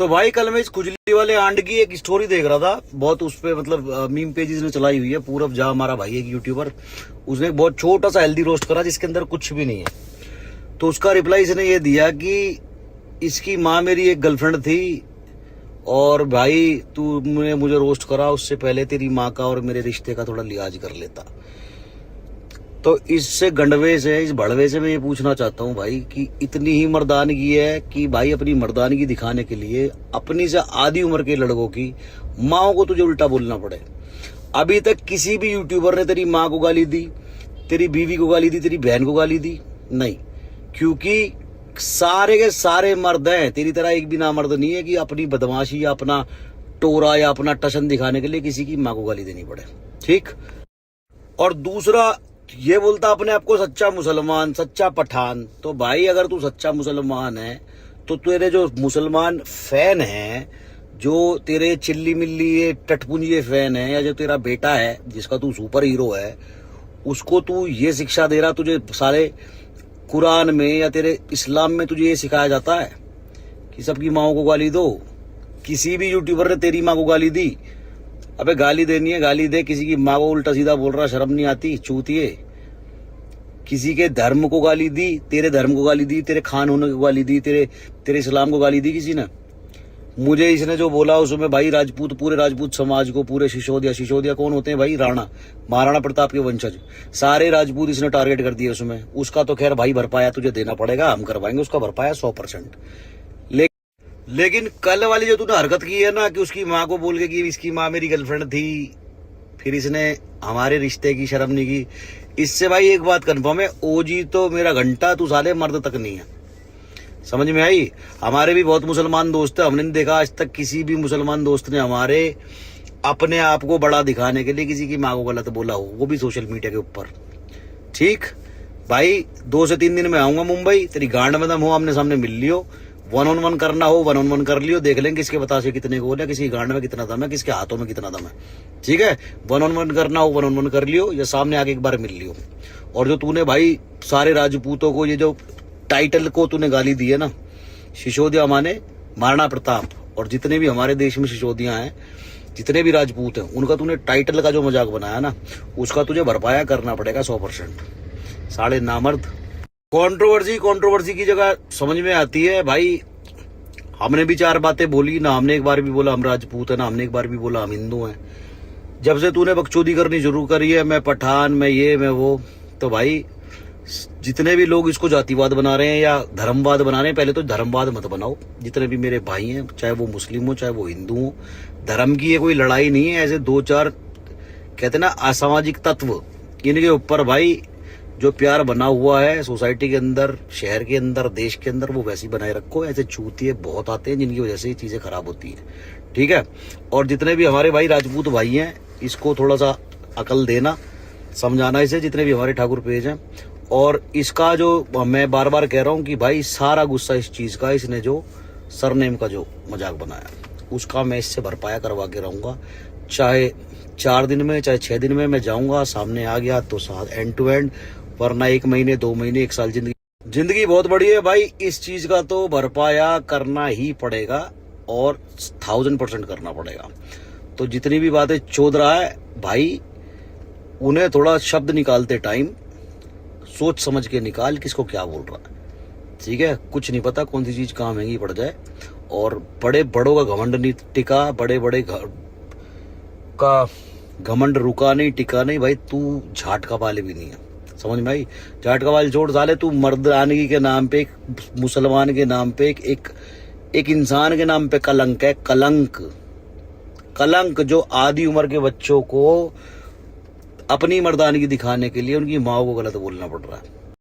तो भाई कल मैं इस खुजली वाले आंड की एक स्टोरी देख रहा था, बहुत उस पे मतलब मीम पेजेस ने चलाई हुई है। पूरब जहाँ हमारा भाई है यूट्यूबर, उसने एक बहुत छोटा सा हेल्दी रोस्ट करा जिसके अंदर कुछ भी नहीं है। तो उसका रिप्लाई इसने ये दिया कि इसकी माँ मेरी एक गर्लफ्रेंड थी और भाई तूने मुझे रोस्ट करा, उससे पहले तेरी माँ का और मेरे रिश्ते का थोड़ा लिहाज कर लेता। तो इससे गंडवे से, इस भड़वे से मैं ये पूछना चाहता हूँ भाई कि इतनी ही मर्दानगी है कि भाई अपनी मर्दानगी दिखाने के लिए अपनी से आधी उम्र के लड़कों की माओ को तुझे उल्टा बोलना पड़े। अभी तक किसी भी यूट्यूबर ने तेरी माँ को गाली दी, तेरी बीवी को गाली दी, तेरी बहन को गाली दी नहीं, क्योंकि सारे के सारे मर्द हैं। तेरी तरह एक भी नामर्द नहीं है कि अपनी बदमाशी या अपना टोरा या अपना टशन दिखाने के लिए किसी की माँ को गाली देनी पड़े। ठीक। और दूसरा, ये बोलता अपने आप को सच्चा मुसलमान, सच्चा पठान। तो भाई अगर तू सच्चा मुसलमान है तो तेरे जो मुसलमान फैन हैं, जो तेरे चिल्ली मिल्ली ये टटपुंजिए फैन है, या जो तेरा बेटा है जिसका तू सुपर हीरो है, उसको तू ये शिक्षा दे रहा, तुझे सारे कुरान में या तेरे इस्लाम में तुझे ये सिखाया जाता है कि सबकी माओ को गाली दो। किसी भी यूट्यूबर ने तेरी माँ को गाली दी, अबे गाली देनी है गाली दे। किसी की माँ को उल्टा सीधा बोल रहा, शर्म नहीं आती चूतिए। किसी के धर्म को गाली दी, तेरे धर्म को गाली दी, तेरे खान होने को गाली दी, तेरे इस्लाम को गाली दी किसी ने। मुझे इसने जो बोला उसमें भाई राजपूत, पूरे राजपूत समाज को, पूरे सिसोदिया कौन होते हैं भाई? राणा, महाराणा प्रताप के वंशज, सारे राजपूत इसने टारगेट कर दिए उसमें। उसका तो खैर भाई भरपाया तुझे देना पड़ेगा, हम करवाएंगे उसका भरपाया 100%। लेकिन कल वाली जो तूने हरकत की है ना कि उसकी माँ को बोल के कि इसकी माँ मेरी गर्लफ्रेंड थी, फिर इसने हमारे रिश्ते की शर्म नहीं की, इससे भाई एक बात कंफर्म है, ओजी तो मेरा घंटा, तू साले मर्द तक नहीं है। समझ में आई? हमारे भी बहुत मुसलमान दोस्त है, हमने नहीं देखा आज तक किसी भी मुसलमान दोस्त ने हमारे अपने आप को बड़ा दिखाने के लिए किसी की माँ को गलत बोला हो, वो भी सोशल मीडिया के ऊपर। ठीक भाई, 2 से 3 दिन में आऊंगा मुंबई, तेरी गांड में दम हो आमने सामने मिल लियो, 1-on-1 करना हो 1-on-1 कर लियो, देख लेंगे किसके बतासे कितने गोल है, किसी गांड में कितना दम है, किसके हाथों में कितना दम है। ठीक है, 1-on-1 करना हो 1-on-1 कर लियो, या सामने आके एक बार मिल लियो। और जो तूने भाई सारे राजपूतों को, ये जो टाइटल को तूने गाली दी है ना, सिसोदिया माने महाराणा प्रताप, और जितने भी हमारे देश में सिसोदिया हैं, जितने भी राजपूत हैं, उनका तूने टाइटल का जो मजाक बनाया ना, उसका तुझे भरपाया करना पड़ेगा 100%। साढ़े नामर्द। कंट्रोवर्सी की जगह समझ में आती है भाई। हमने भी 4 बातें बोली ना, हमने एक बार भी बोला हम राजपूत है ना, हमने एक बार भी बोला हम हिंदू हैं। जब से तूने बकचोदी करनी शुरू करी है, मैं पठान, मैं ये मैं वो, तो भाई जितने भी लोग इसको जातिवाद बना रहे हैं या धर्मवाद बना रहे हैं, पहले तो धर्मवाद मत बनाओ। जितने भी मेरे भाई हैं, चाहे वो मुस्लिम हो चाहे वो हिंदू हो, धर्म की ये कोई लड़ाई नहीं है। ऐसे 2-4 कहते ना असामाजिक तत्व, इनके ऊपर भाई जो प्यार बना हुआ है सोसाइटी के अंदर, शहर के अंदर, देश के अंदर, वो वैसे ही बनाए रखो। ऐसे चूतिए बहुत आते हैं जिनकी वजह से ये चीजें खराब होती है। ठीक है, और जितने भी हमारे भाई राजपूत भाई हैं, इसको थोड़ा सा अकल देना, समझाना इसे, जितने भी हमारे ठाकुर पेज हैं। और इसका जो मैं बार बार कह रहा हूँ कि भाई सारा गुस्सा इस चीज का, इसने जो सरनेम का जो मजाक बनाया, उसका मैं इससे भरपाया करवा के रहूंगा। चाहे 4 दिन में, चाहे 6 दिन में मैं जाऊंगा, सामने आ गया तो साथ एंड टू एंड, वरना 1 महीने 2 महीने 1 साल जिंदगी बहुत बड़ी है भाई। इस चीज का तो भरपाया करना ही पड़ेगा और 1000% करना पड़ेगा। तो जितनी भी बातें चोद रहा है भाई, उन्हें थोड़ा शब्द निकालते टाइम सोच समझ के निकाल, किसको क्या बोल रहा है। ठीक है, कुछ नहीं पता कौन सी चीज कहाँ महंगी पड़ जाए। और बड़े बड़ों का घमंड नहीं टिका, बड़े का घमंड रुका नहीं, टिका नहीं भाई। तू झाटका वाले भी नहीं है, समझ में आई? झाटका वाले छोड़ साले, तू मर्दानगी के नाम पे, एक मुसलमान के नाम पे, एक इंसान के नाम पे कलंक है। कलंक जो आधी उम्र के बच्चों को अपनी मर्दानगी दिखाने के लिए उनकी माँ को गलत बोलना पड़ रहा है।